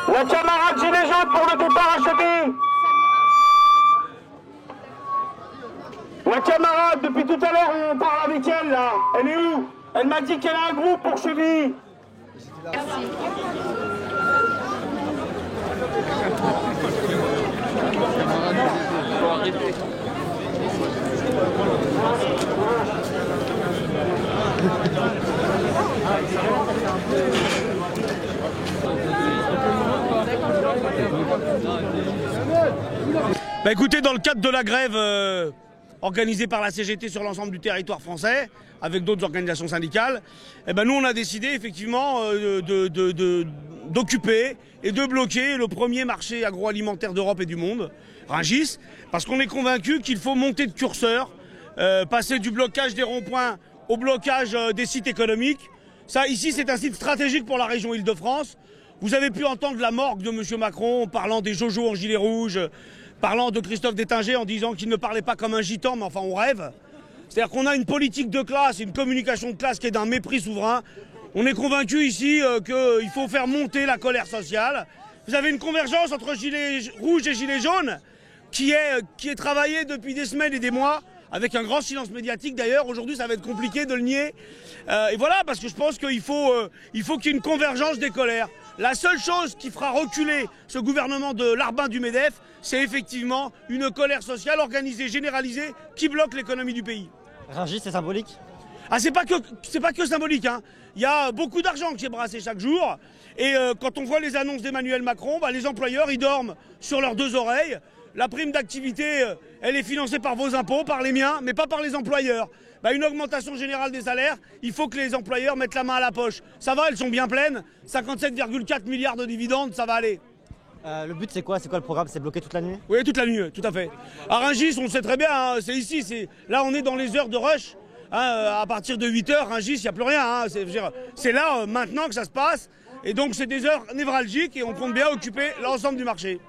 La camarade gilet jaune pour le départ acheté. La camarade, depuis tout à l'heure, on parle avec elle là. Elle est où? Elle m'a dit qu'elle a un groupe pour Cheville. Merci. Bah écoutez, dans le cadre de la grève organisée par la CGT sur l'ensemble du territoire français, avec d'autres organisations syndicales, eh ben nous on a décidé effectivement d'occuper et de bloquer le premier marché agroalimentaire d'Europe et du monde, Rungis, parce qu'on est convaincu qu'il faut monter de curseur, passer du blocage des ronds-points au blocage des sites économiques. Ça, ici, c'est un site stratégique pour la région Île-de-France. Vous avez pu entendre la morgue de M. Macron parlant des Jojo en gilet rouge, parlant de Christophe Détinger en disant qu'il ne parlait pas comme un gitan, mais enfin on rêve. C'est-à-dire qu'on a une politique de classe, une communication de classe qui est d'un mépris souverain. On est convaincu ici qu'il faut faire monter la colère sociale. Vous avez une convergence entre gilets rouges et gilets jaunes qui est travaillée depuis des semaines et des mois, avec un grand silence médiatique d'ailleurs. Aujourd'hui, ça va être compliqué de le nier. Et voilà, parce que je pense qu'il faut qu'il y ait une convergence des colères. La seule chose qui fera reculer ce gouvernement de Larbin du MEDEF, c'est effectivement une colère sociale organisée, généralisée, qui bloque l'économie du pays. Rungis, c'est symbolique? Ah, c'est pas que symbolique, hein. Il y a beaucoup d'argent qui est brassé chaque jour. Et quand on voit les annonces d'Emmanuel Macron, bah, les employeurs, ils dorment sur leurs deux oreilles. La prime d'activité, elle est financée par vos impôts, par les miens, mais pas par les employeurs. Bah, une augmentation générale des salaires, il faut que les employeurs mettent la main à la poche. Ça va, elles sont bien pleines. 57,4 milliards de dividendes, ça va aller. Le but, c'est quoi? C'est quoi le programme? C'est bloquer toute la nuit? Oui, toute la nuit, tout à fait. À Rungis, on le sait très bien, hein, c'est ici. Là, on est dans les heures de rush. Hein, à partir de 8 h, Rungis, il n'y a plus rien. Hein, c'est là, maintenant que ça se passe. Et donc, c'est des heures névralgiques et on compte bien occuper l'ensemble du marché.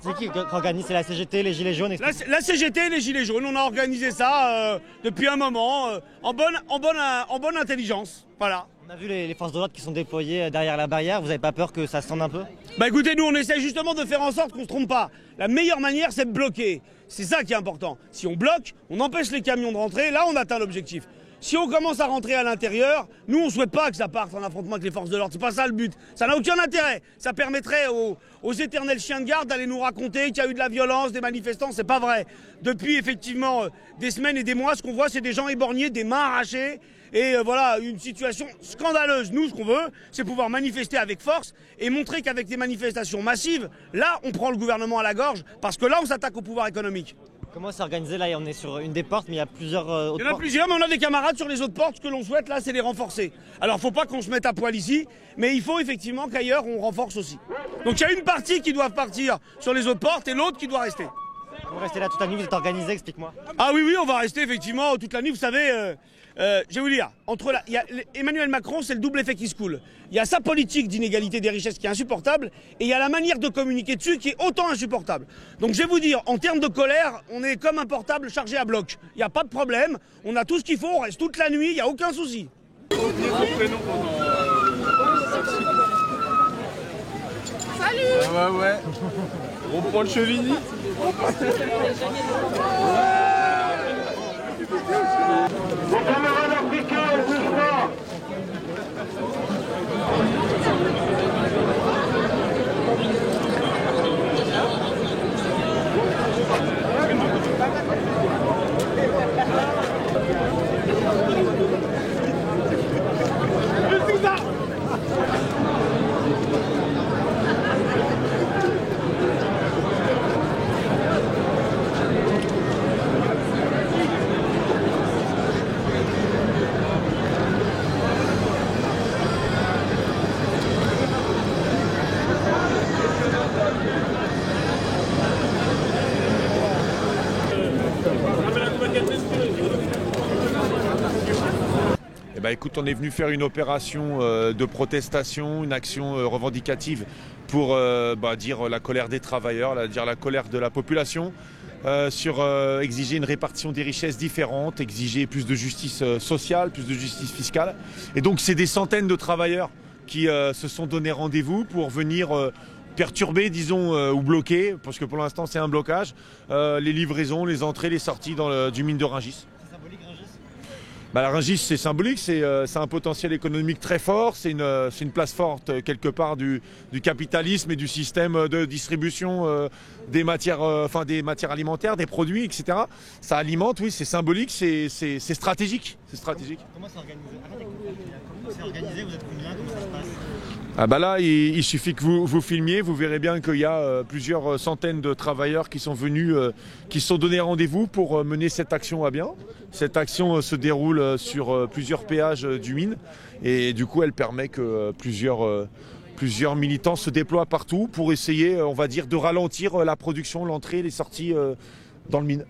C'est qui organise? C'est la CGT, les Gilets jaunes? La CGT et les Gilets jaunes, on a organisé ça depuis un moment, en bonne intelligence. Voilà. On a vu les forces de l'ordre qui sont déployées derrière la barrière. Vous n'avez pas peur que ça se tende un peu? Bah écoutez, nous on essaie justement de faire en sorte qu'on ne se trompe pas. La meilleure manière, c'est de bloquer. C'est ça qui est important. Si on bloque, on empêche les camions de rentrer, là on atteint l'objectif. Si on commence à rentrer à l'intérieur, nous on ne souhaite pas que ça parte en affrontement avec les forces de l'ordre. C'est pas ça le but. Ça n'a aucun intérêt. Ça permettrait aux éternels chiens de garde d'aller nous raconter qu'il y a eu de la violence, des manifestants. C'est pas vrai. Depuis effectivement des semaines et des mois, ce qu'on voit, c'est des gens éborgnés, des mains arrachées. Et voilà, une situation scandaleuse. Nous, ce qu'on veut, c'est pouvoir manifester avec force et montrer qu'avec des manifestations massives, là, on prend le gouvernement à la gorge, parce que là, on s'attaque au pouvoir économique. Comment c'est organisé? Là, on est sur une des portes, mais il y a plusieurs autres portes. Il y en a plusieurs, mais on a des camarades sur les autres portes. Ce que l'on souhaite, là, c'est les renforcer. Alors, faut pas qu'on se mette à poil ici, mais il faut effectivement qu'ailleurs, on renforce aussi. Donc, il y a une partie qui doit partir sur les autres portes et l'autre qui doit rester. Vous restez là toute la nuit, vous êtes organisé, explique-moi. Ah oui, on va rester effectivement toute la nuit. Vous savez, je vais vous dire, Emmanuel Macron, c'est le double effet qui se coule. Il y a sa politique d'inégalité des richesses qui est insupportable, et il y a la manière de communiquer dessus qui est autant insupportable. Donc je vais vous dire, en termes de colère, on est comme un portable chargé à bloc. Il n'y a pas de problème, on a tout ce qu'il faut, on reste toute la nuit, il n'y a aucun souci. Salut. Ouais. On prend le Chevigny. Les camarades africains, on bouge pas. Bah écoute, on est venu faire une opération de protestation, une action revendicative pour dire la colère des travailleurs, dire la colère de la population, sur exiger une répartition des richesses différente, exiger plus de justice sociale, plus de justice fiscale. Et donc c'est des centaines de travailleurs qui se sont donné rendez-vous pour venir perturber, disons, ou bloquer, parce que pour l'instant c'est un blocage, les livraisons, les entrées, les sorties du mine de Rungis. C'est symbolique, Rungis? La Rungis, c'est symbolique, c'est un potentiel économique très fort, c'est une place forte quelque part du capitalisme et du système de distribution des matières alimentaires, des produits, etc. Ça alimente, oui, c'est symbolique, c'est stratégique. C'est stratégique. Comment c'est organisé? Comment c'est organisé? Vous êtes combien? Comment ça se passe? Là, il suffit que vous filmiez, vous verrez bien qu'il y a plusieurs centaines de travailleurs qui sont venus, qui se sont donnés rendez-vous pour mener cette action à bien. Cette action se déroule sur plusieurs péages du mine et du coup elle permet que plusieurs militants se déploient partout pour essayer, on va dire, de ralentir la production, l'entrée et les sorties dans le mine.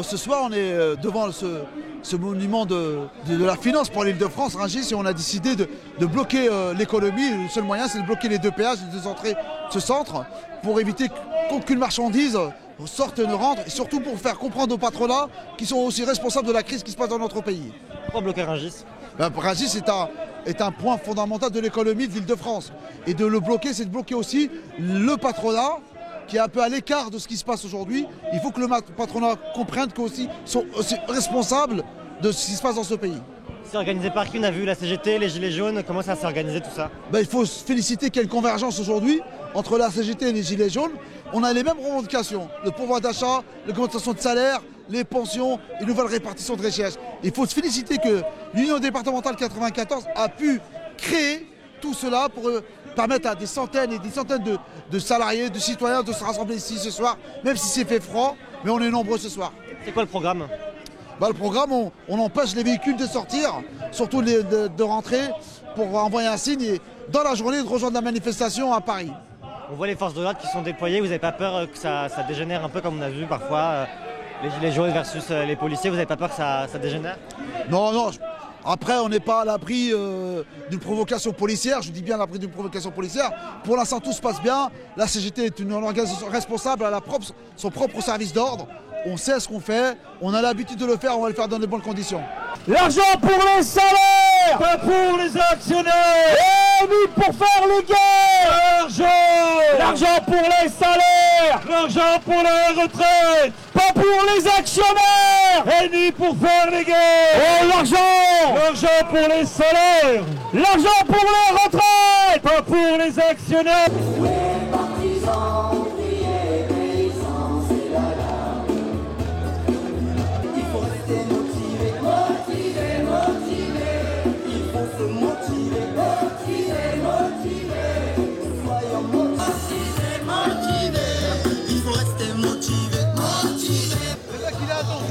Ce soir, on est devant ce monument de la finance pour l'Île-de-France, Rungis, et on a décidé de bloquer l'économie. Le seul moyen, c'est de bloquer les deux péages, les deux entrées de ce centre, pour éviter qu'aucune marchandise sorte et ne rentre, et surtout pour faire comprendre aux patronats qui sont aussi responsables de la crise qui se passe dans notre pays. Pourquoi bloquer Rungis? Rungis est un point fondamental de l'économie de l'Île-de-France. Et de le bloquer, c'est de bloquer aussi le patronat, qui est un peu à l'écart de ce qui se passe aujourd'hui. Il faut que le patronat comprenne qu'ils sont aussi responsables de ce qui se passe dans ce pays. C'est organisé par qui? On a vu la CGT, les Gilets jaunes, comment ça s'est organisé tout ça? Il faut se féliciter qu'il y ait une convergence aujourd'hui entre la CGT et les Gilets jaunes. On a les mêmes revendications, le pouvoir d'achat, l'augmentation de salaire, les pensions, une nouvelle répartition de richesses. Il faut se féliciter que l'Union départementale 94 a pu créer tout cela pour permettre à des centaines et des centaines de salariés, de citoyens de se rassembler ici ce soir, même si c'est fait froid, mais on est nombreux ce soir. C'est quoi le programme? Le programme, on empêche les véhicules de sortir, surtout de rentrer, pour envoyer un signe et dans la journée de rejoindre la manifestation à Paris. On voit les forces de l'ordre qui sont déployées, vous n'avez pas peur que ça dégénère un peu comme on a vu parfois les gilets jaunes versus les policiers, vous n'avez pas peur que ça dégénère? Non. Après, on n'est pas à l'abri d'une provocation policière, je dis bien à l'abri d'une provocation policière. Pour l'instant, tout se passe bien. La CGT est une organisation responsable, elle a son propre service d'ordre. On sait ce qu'on fait, on a l'habitude de le faire, on va le faire dans de bonnes conditions. L'argent pour les salaires, pas pour les actionnaires. Et ni pour faire les guerres. L'argent pour les salaires, l'argent pour la retraite, pas pour les actionnaires. Et ni pour faire les guerres. Oh, l'argent pour les salaires, l'argent pour les retraites, pas pour les actionnaires. Les partisans, ouvriers, paysans, c'est la garde. Il faut rester motivé, il faut se motiver, soyons motivés, il faut rester motivé. C'est ça qu'il attend.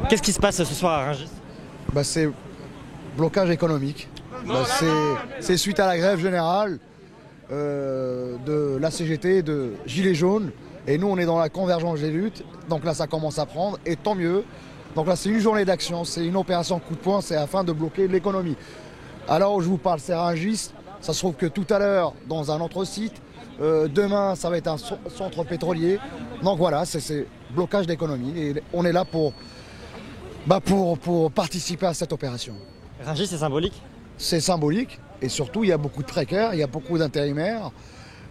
Qu'est-ce qui se passe ce soir à Rungis? C'est blocage économique. C'est suite à la grève générale de la CGT, de Gilets jaunes. Et nous, on est dans la convergence des luttes. Donc là, ça commence à prendre. Et tant mieux. Donc là, c'est une journée d'action. C'est une opération coup de poing. C'est afin de bloquer l'économie. Alors, je vous parle, c'est Rungis. Ça se trouve que tout à l'heure, dans un autre site. Demain, ça va être un centre pétrolier. Donc voilà, c'est blocage d'économie. Et on est là pour participer à cette opération. Rungis, c'est symbolique? C'est symbolique. Et surtout, il y a beaucoup de précaires, il y a beaucoup d'intérimaires.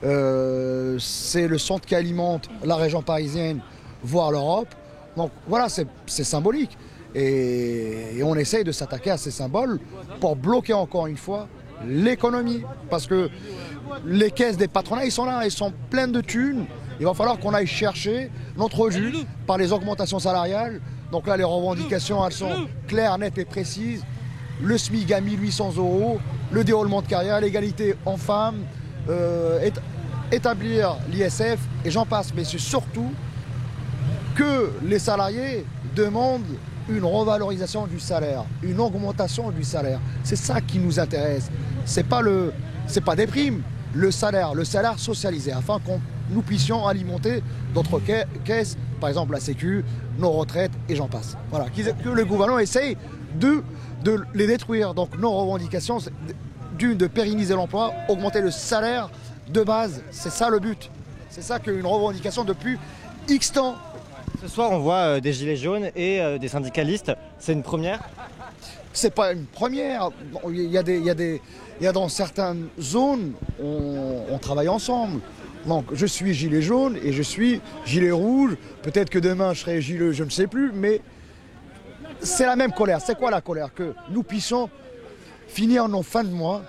C'est le centre qui alimente la région parisienne, voire l'Europe. Donc voilà, c'est symbolique. Et on essaye de s'attaquer à ces symboles pour bloquer encore une fois l'économie. Parce que les caisses des patronats, ils sont là, ils sont pleines de thunes. Il va falloir qu'on aille chercher notre jus par les augmentations salariales. Donc là, les revendications, elles sont claires, nettes et précises. Le SMIC à 1800 €, le déroulement de carrière, l'égalité hommes-femmes, établir l'ISF, et j'en passe. Mais c'est surtout que les salariés demandent une revalorisation du salaire, une augmentation du salaire. C'est ça qui nous intéresse. C'est pas des primes, le salaire socialisé, afin qu'on nous puissions alimenter d'autres caisses, par exemple la Sécu, nos retraites, et j'en passe. Voilà, que le gouvernement essaye de les détruire. Donc nos revendications, de pérenniser l'emploi, augmenter le salaire de base, c'est ça le but. C'est ça qu'une revendication depuis X temps. Ce soir, on voit des gilets jaunes et des syndicalistes. C'est une première? C'est pas une première. Il y a dans certaines zones, on travaille ensemble. Donc je suis gilet jaune et je suis gilet rouge. Peut-être que demain je serai gilet, je ne sais plus, mais c'est la même colère. C'est quoi la colère? Que nous puissions finir nos fins de mois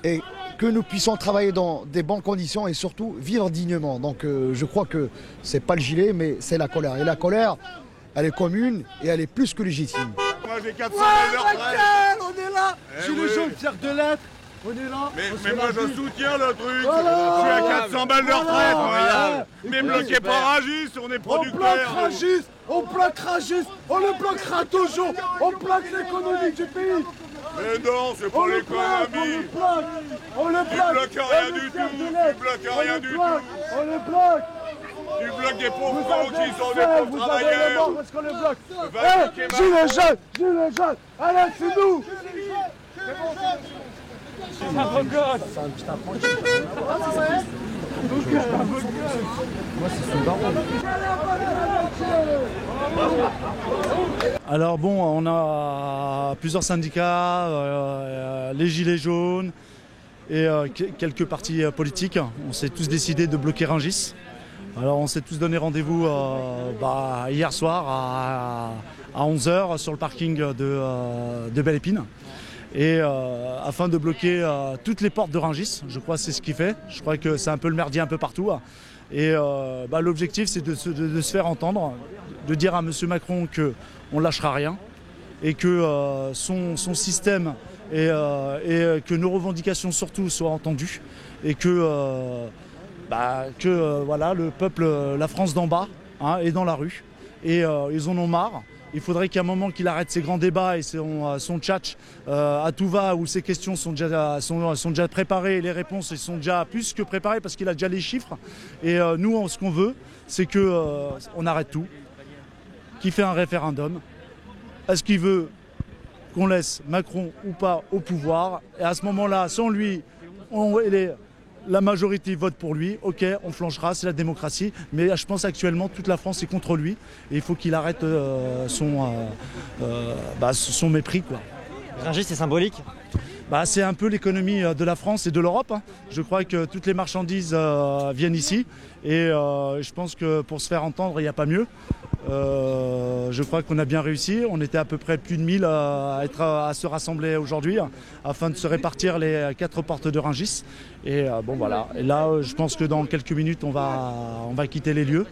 et que nous puissions travailler dans des bonnes conditions et surtout vivre dignement. Donc je crois que c'est pas le gilet, mais c'est la colère. Et la colère, elle est commune et elle est plus que légitime. Moi j'ai 400 balles de retraite. On est là. Gilets jaunes, fiers de l'être. On est là. Mais moi je soutiens le truc. Je suis à 400 balles de retraite. Regarde. Mais bloqué par Rungis, on est producteurs. On bloque Rungis, on le bloquera toujours. On bloque l'économie du pays. Mais non, c'est pas l'économie. On le Tu bloques rien du tout. Tu bloques rien du tout. On le bloque. Tu bloques des pauvres cons qui sont des pauvres travailleurs. Parce qu'on le bloque. Va bloquer ma- Gilets jaunes, allez, c'est nous. Alors bon, on a plusieurs syndicats, les Gilets jaunes et quelques partis politiques. On s'est tous décidé de bloquer Rungis. Alors on s'est tous donné rendez-vous hier soir à 11h sur le parking de Belle Épine. Et afin de bloquer toutes les portes de Rungis, je crois que c'est ce qu'il fait. Je crois que c'est un peu le merdier un peu partout. Et l'objectif, c'est de se faire entendre, de dire à M. Macron qu'on ne lâchera rien et que son système et que nos revendications surtout soient entendues et que voilà, le peuple, la France d'en bas, est dans la rue et ils en ont marre. Il faudrait qu'à un moment qu'il arrête ses grands débats et son tchatch à tout va, où ses questions sont déjà préparées et les réponses sont déjà plus que préparées parce qu'il a déjà les chiffres. Et nous, ce qu'on veut, c'est qu'on arrête tout, qu'il fait un référendum. Est-ce qu'il veut qu'on laisse Macron ou pas au pouvoir? Et à ce moment-là, sans lui, la majorité vote pour lui, ok, on flanchera, c'est la démocratie. Mais je pense actuellement toute la France est contre lui et il faut qu'il arrête son mépris, quoi. Rungis, c'est symbolique? C'est un peu l'économie de la France et de l'Europe. Je crois que toutes les marchandises viennent ici et je pense que pour se faire entendre, il n'y a pas mieux. Je crois qu'on a bien réussi. On était à peu près plus de 1000 à se rassembler aujourd'hui afin de se répartir les 4 portes de Rungis. Et voilà. Et là, je pense que dans quelques minutes, on va quitter les lieux.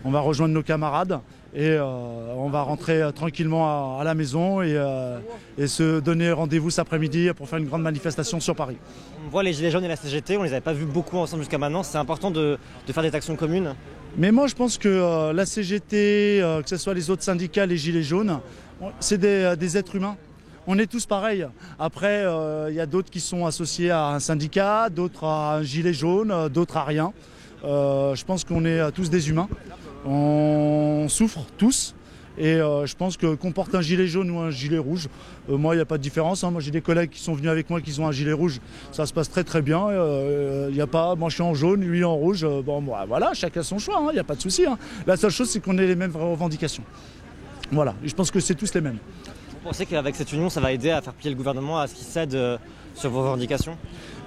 On va rejoindre nos camarades Et on va rentrer tranquillement à la maison et se donner rendez-vous cet après-midi pour faire une grande manifestation sur Paris. On voit les Gilets jaunes et la CGT, on ne les avait pas vus beaucoup ensemble jusqu'à maintenant. C'est important de faire des actions communes. Mais moi je pense que la CGT, que ce soit les autres syndicats, les Gilets jaunes, c'est des êtres humains. On est tous pareils. Après, il y a d'autres qui sont associés à un syndicat, d'autres à un gilet jaune, d'autres à rien. Je pense qu'on est tous des humains. On souffre tous. Et je pense qu'on porte un gilet jaune ou un gilet rouge, moi il n'y a pas de différence. Moi j'ai des collègues qui sont venus avec moi qui ont un gilet rouge, ça se passe très très bien. Y a pas, moi je suis en jaune, lui en rouge. Bon voilà, chacun son choix, il n'y a pas de souci. La seule chose c'est qu'on ait les mêmes revendications. Voilà, et je pense que c'est tous les mêmes. Vous pensez qu'avec cette union ça va aider à faire plier le gouvernement à ce qu'il cède sur vos revendications?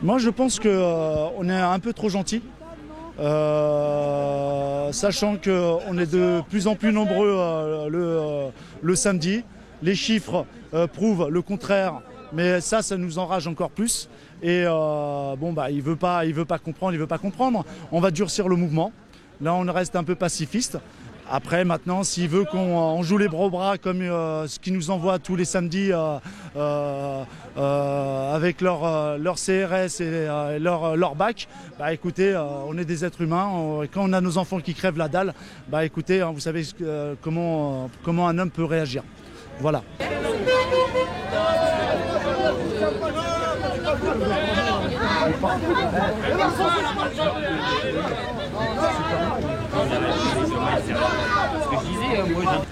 Moi je pense qu'on est un peu trop gentil. Sachant qu'on est de plus en plus nombreux le samedi. Les chiffres prouvent le contraire, mais ça nous enrage encore plus. Et il veut pas comprendre. On va durcir le mouvement. Là, on reste un peu pacifiste. Après, maintenant, s'il veut qu'on joue les bras comme ce qu'ils nous envoient tous les samedis avec leur CRS et leur bac, écoutez, on est des êtres humains. Quand on a nos enfants qui crèvent la dalle, écoutez, vous savez comment un homme peut réagir. Voilà.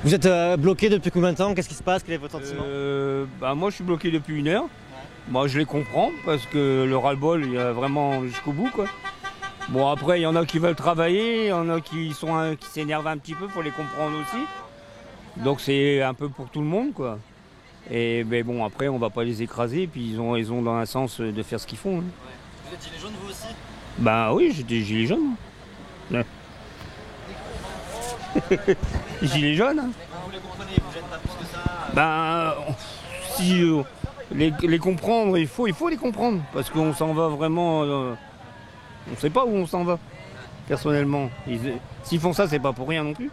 Vous êtes bloqué depuis combien de temps? Qu'est-ce qui se passe? Quel est votre sentiment? Moi je suis bloqué depuis 1 heure. Moi je les comprends parce que le ras-le-bol il y a vraiment jusqu'au bout quoi. Bon après il y en a qui veulent travailler, il y en a qui s'énervent un petit peu, faut les comprendre aussi. Donc c'est un peu pour tout le monde quoi. Et mais bon après on va pas les écraser puis ils ont dans un sens de faire ce qu'ils font. Vous êtes gilet jaune vous aussi? Bah oui j'étais gilet jaune. Ouais. Gilet jaune. Vous les comprenez, vous gênez pas plus que ça? Si les comprendre, il faut les comprendre parce qu'on s'en va vraiment. On ne sait pas où on s'en va. Personnellement, s'ils font ça, c'est pas pour rien non plus.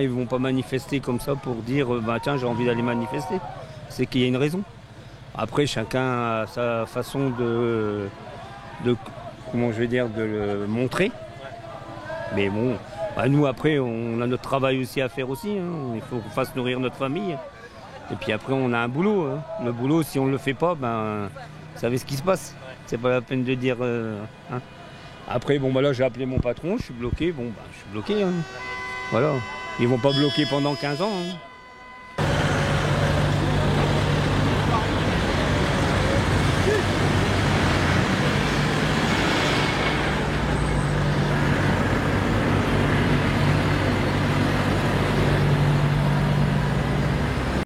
Ils vont pas manifester comme ça pour dire tiens j'ai envie d'aller manifester. C'est qu'il y a une raison. Après chacun a sa façon de comment je vais dire de le montrer. Mais bon. Nous après on a notre travail aussi à faire aussi, il faut qu'on fasse nourrir notre famille. Et puis après on a un boulot. Le boulot si on ne le fait pas, vous savez ce qui se passe. C'est pas la peine de dire. Après là j'ai appelé mon patron, je suis bloqué, je suis bloqué. Voilà. Ils vont pas bloquer pendant 15 ans.